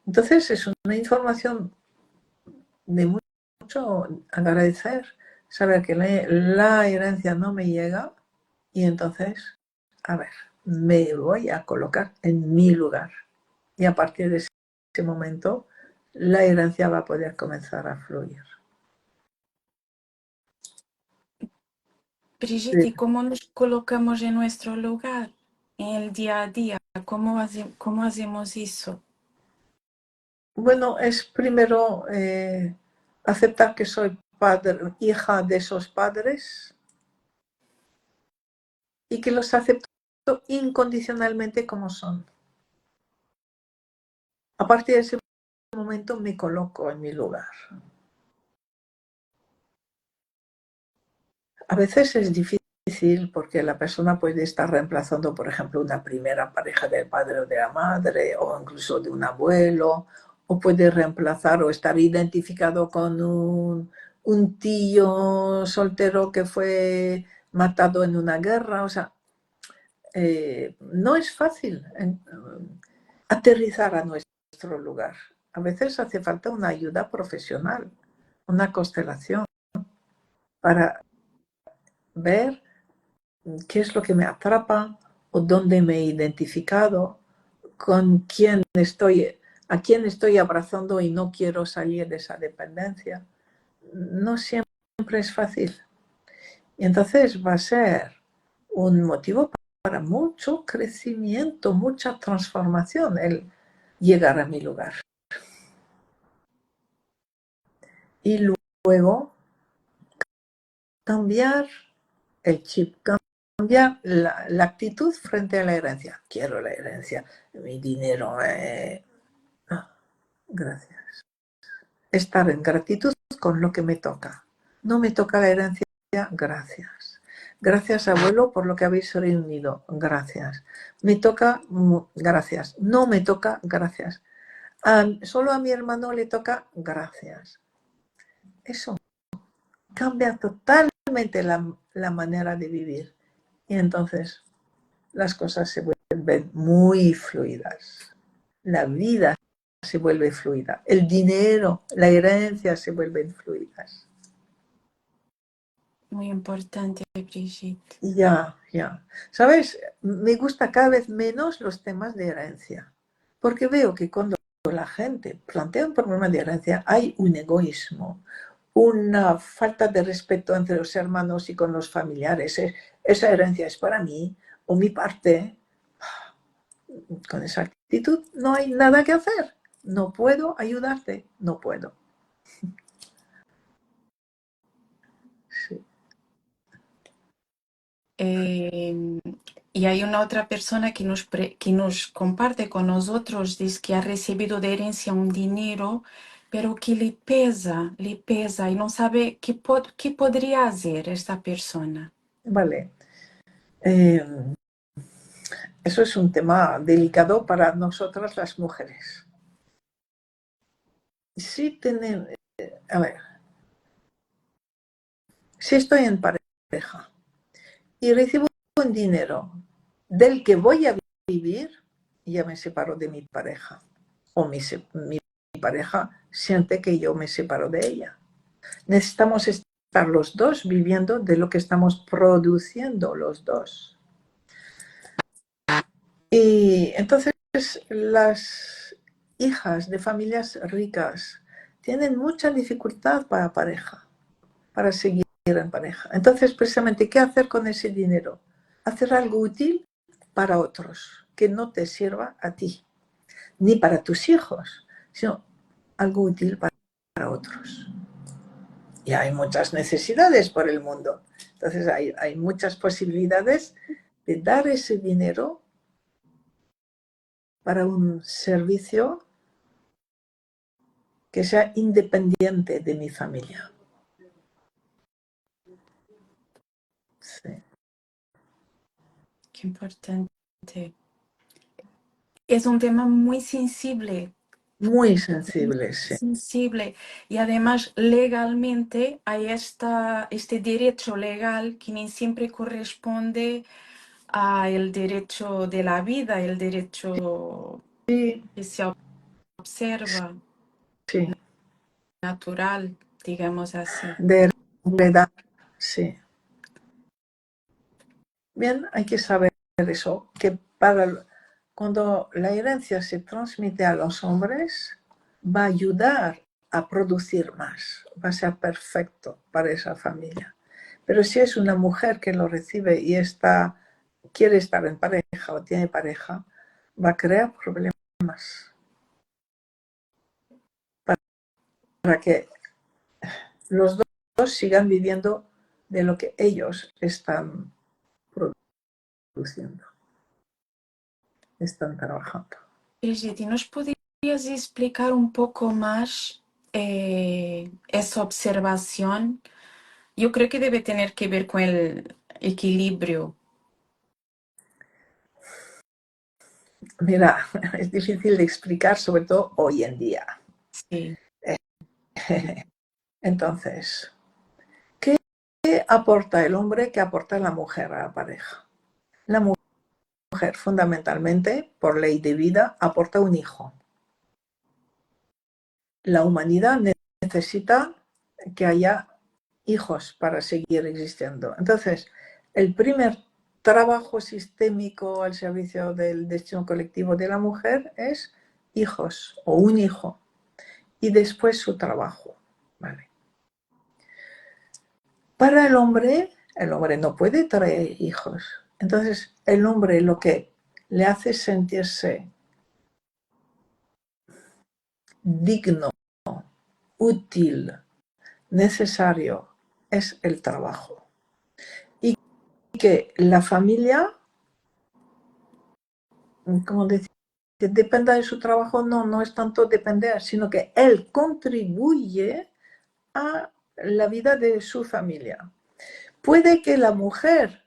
Entonces es una información de mucho agradecer, saber que la herencia no me llega y entonces, a ver, me voy a colocar en mi lugar. Y a partir de ese momento, la herencia va a poder comenzar a fluir. Brigitte, ¿y cómo nos colocamos en nuestro lugar en el día a día? ¿Cómo hacemos eso? Bueno, es primero aceptar que soy hija de esos padres y que los acepto incondicionalmente como son. A partir de ese momento me coloco en mi lugar. A veces es difícil porque la persona puede estar reemplazando, por ejemplo, una primera pareja del padre o de la madre, o incluso de un abuelo, o puede reemplazar o estar identificado con un tío soltero que fue matado en una guerra. O sea, no es fácil aterrizar a nuestro lugar. A veces hace falta una ayuda profesional, una constelación, para ver qué es lo que me atrapa o dónde me he identificado, con quién a quién estoy abrazando y no quiero salir de esa dependencia. No siempre es fácil. Y entonces va a ser un motivo para mucho crecimiento, mucha transformación el llegar a mi lugar. Y luego cambiar el chip, cambiar la actitud frente a la herencia. Quiero la herencia, mi dinero. No, gracias. Estar en gratitud con lo que me toca. No me toca la herencia, gracias. Gracias, abuelo, por lo que habéis reunido. Gracias. Me toca, gracias. No me toca, gracias. Solo a mi hermano le toca, gracias. Eso cambia totalmente la manera de vivir. Y entonces las cosas se vuelven muy fluidas. La vida se vuelve fluida. El dinero, la herencia se vuelven fluidas. Muy importante, Brigitte. Ya. ¿Sabes? Me gusta cada vez menos los temas de herencia. Porque veo que cuando la gente plantea un problema de herencia, hay un egoísmo, una falta de respeto entre los hermanos y con los familiares. Esa herencia es para mí, o mi parte. Con esa actitud, no hay nada que hacer. No puedo ayudarte, no puedo. Sí. Y hay una otra persona que nos comparte con nosotros, dice que ha recibido de herencia un dinero, pero que le pesa y no sabe qué podría hacer esta persona. Vale. Eso es un tema delicado para nosotras las mujeres. Si a ver, si estoy en pareja y recibo un dinero del que voy a vivir, ya me separo de mi pareja. O mi pareja siente que yo me separo de ella. Necesitamos estar los dos viviendo de lo que estamos produciendo los dos. Y entonces las hijas de familias ricas tienen mucha dificultad para pareja, para seguir en pareja. Entonces, precisamente, ¿qué hacer con ese dinero? Hacer algo útil para otros, que no te sirva a ti, ni para tus hijos, sino algo útil para otros. Y hay muchas necesidades por el mundo. Entonces, hay muchas posibilidades de dar ese dinero para un servicio que sea independiente de mi familia. Sí. Qué importante. Es un tema muy sensible. Muy sensible, sí. Sensible. Y además legalmente hay este derecho legal que ni siempre corresponde al derecho de la vida, el derecho Sí, que se observa, sí. natural, digamos así. De heredar, sí. Bien, hay que saber eso, que cuando la herencia se transmite a los hombres, va a ayudar a producir más, va a ser perfecto para esa familia. Pero si es una mujer que lo recibe y quiere estar en pareja o tiene pareja, va a crear problemas para que los dos sigan viviendo de lo que ellos están produciendo, están trabajando. Brigitte, ¿nos podrías explicar un poco más esa observación? Yo creo que debe tener que ver con el equilibrio. Mira, es difícil de explicar, sobre todo hoy en día. Sí, Entonces, ¿qué aporta el hombre? ¿Qué aporta la mujer a la pareja? La mujer, fundamentalmente, por ley de vida, aporta un hijo. La humanidad necesita que haya hijos para seguir existiendo. Entonces, el primer trabajo sistémico al servicio del destino colectivo de la mujer es hijos o un hijo y después su trabajo. ¿Vale? Para el hombre no puede traer hijos. Entonces, el hombre lo que le hace sentirse digno, útil, necesario, es el trabajo. Y que la familia, como decir, que dependa de su trabajo, no es tanto depender, sino que él contribuye a la vida de su familia. Puede que la mujer,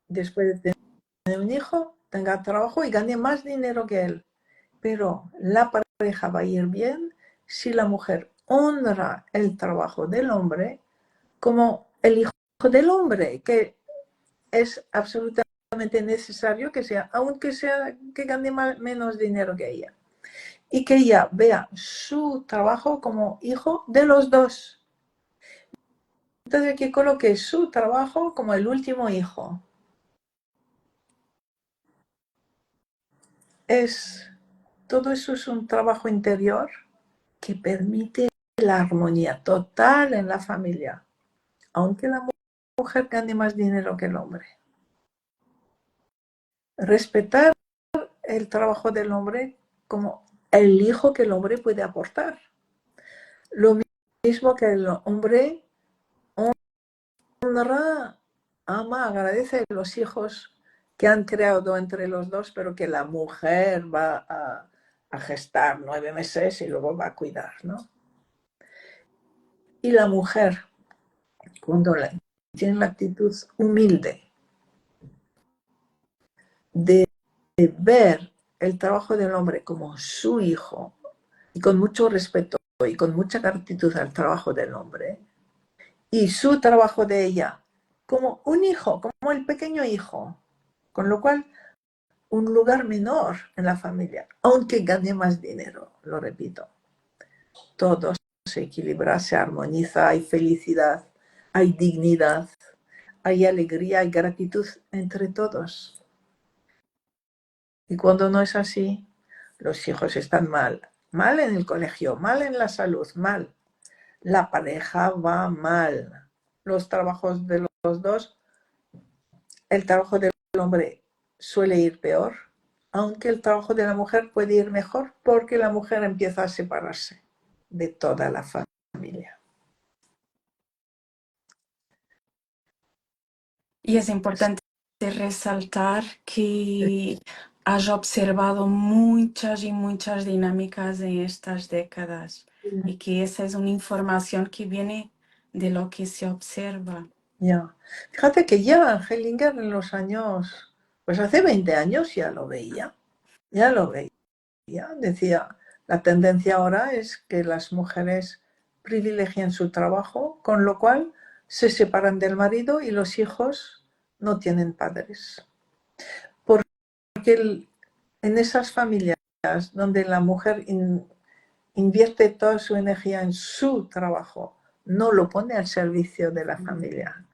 después de tener un hijo, tenga trabajo y gane más dinero que él, pero la pareja va a ir bien si la mujer honra el trabajo del hombre como el hijo del hombre, que es absolutamente necesario que sea, aunque sea que gane menos dinero que ella. Y que ella vea su trabajo como hijo de los dos. Entonces que coloque su trabajo como el último hijo. Todo eso es un trabajo interior que permite la armonía total en la familia, aunque la mujer gane más dinero que el hombre. Respetar el trabajo del hombre como el hijo que el hombre puede aportar. Lo mismo que el hombre honra, ama, agradece los hijos que han creado entre los dos, pero que la mujer va a gestar 9 meses y luego va a cuidar, ¿no? Y la mujer, cuando tiene la actitud humilde de ver el trabajo del hombre como su hijo y con mucho respeto y con mucha gratitud al trabajo del hombre y su trabajo de ella como un hijo, como el pequeño hijo, con lo cual un lugar menor en la familia, aunque gane más dinero, lo repito. Todo se equilibra, se armoniza, hay felicidad, hay dignidad, hay alegría, hay gratitud entre todos. Y cuando no es así, los hijos están mal. Mal en el colegio, mal en la salud, mal. La pareja va mal. Los trabajos de los dos, el trabajo del hombre suele ir peor, aunque el trabajo de la mujer puede ir mejor porque la mujer empieza a separarse de toda la familia. Y es importante resaltar que has observado muchas y muchas dinámicas en estas décadas y que esa es una información que viene de lo que se observa. Ya. Fíjate que ya Hellinger en los años, pues hace 20 años ya lo veía, decía, la tendencia ahora es que las mujeres privilegian su trabajo, con lo cual se separan del marido y los hijos no tienen padres. Porque en esas familias donde la mujer invierte toda su energía en su trabajo, no lo pone al servicio de la familia.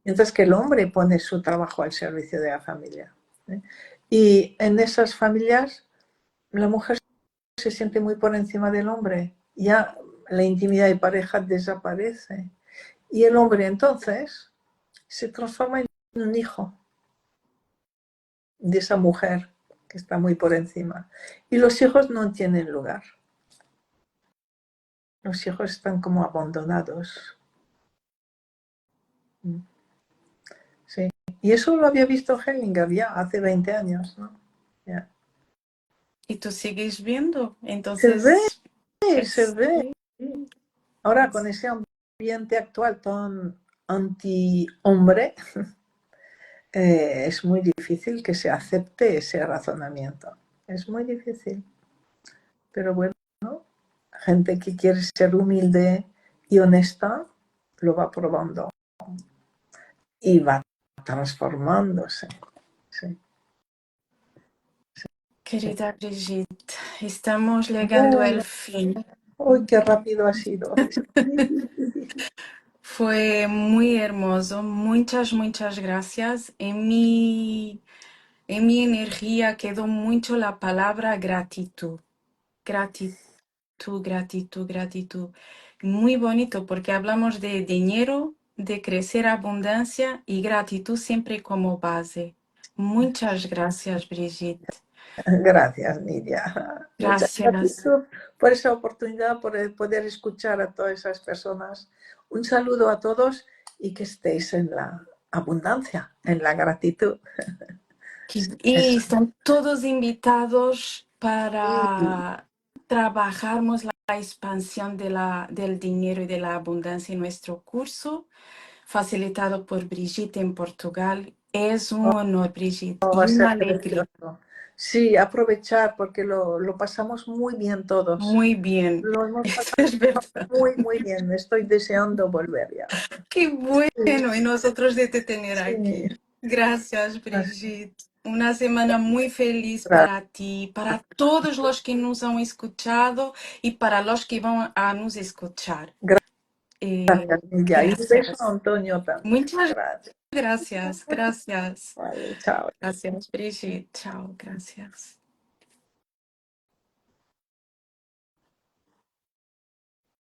Mientras que el hombre pone su trabajo al servicio de la familia. Y en esas familias la mujer se siente muy por encima del hombre. Ya la intimidad de pareja desaparece. Y el hombre entonces se transforma en un hijo de esa mujer que está muy por encima. Y los hijos no tienen lugar. Los hijos están como abandonados. Sí. Y eso lo había visto Hellinger ya hace 20 años, ¿no? Ya. Y tú sigues viendo, Se ve, entonces se es, ve. Ahora con ese ambiente actual tan anti-hombre, es muy difícil que se acepte ese razonamiento. Es muy difícil. Pero bueno, gente que quiere ser humilde y honesta, lo va probando y va transformándose. Sí. querida Brigitte, estamos llegando al Bueno, fin. uy, qué rápido ha sido. Fue muy hermoso. Muchas, muchas gracias. En mi energía quedó mucho la palabra gratitud. Gratitud, gratitud, gratitud. Muy bonito porque hablamos de dinero, de crecer abundancia y gratitud siempre como base. Muchas gracias, Brigitte. Gracias, Nidia. Muchas Gracias. gracias por esa oportunidad, por poder escuchar a todas esas personas. Un saludo a todos y que estéis en la abundancia, en la gratitud. Y Eso. están todos invitados Sí, para trabajarmos la expansión del dinero y de la abundancia en nuestro curso, facilitado por Brigitte en Portugal. Es un honor, Brigitte, va y a ser una alegría. precioso. Sí, aprovechar porque lo pasamos muy bien todos. Muy bien, Lo hemos eso pasado es verdad. muy, muy bien. Estoy deseando volver ya. Qué bueno, y nosotros de te tener Sí, aquí. Gracias, gracias. Brigitte. Una semana muy feliz para ti, para todos los que nos han escuchado y para los que van a nos escuchar. Gracias, Nidia. Y un beso a Gracias. Antonio también. Muchas Gracias. gracias, gracias. Vale, chao. Gracias, Brigitte. Chao, gracias.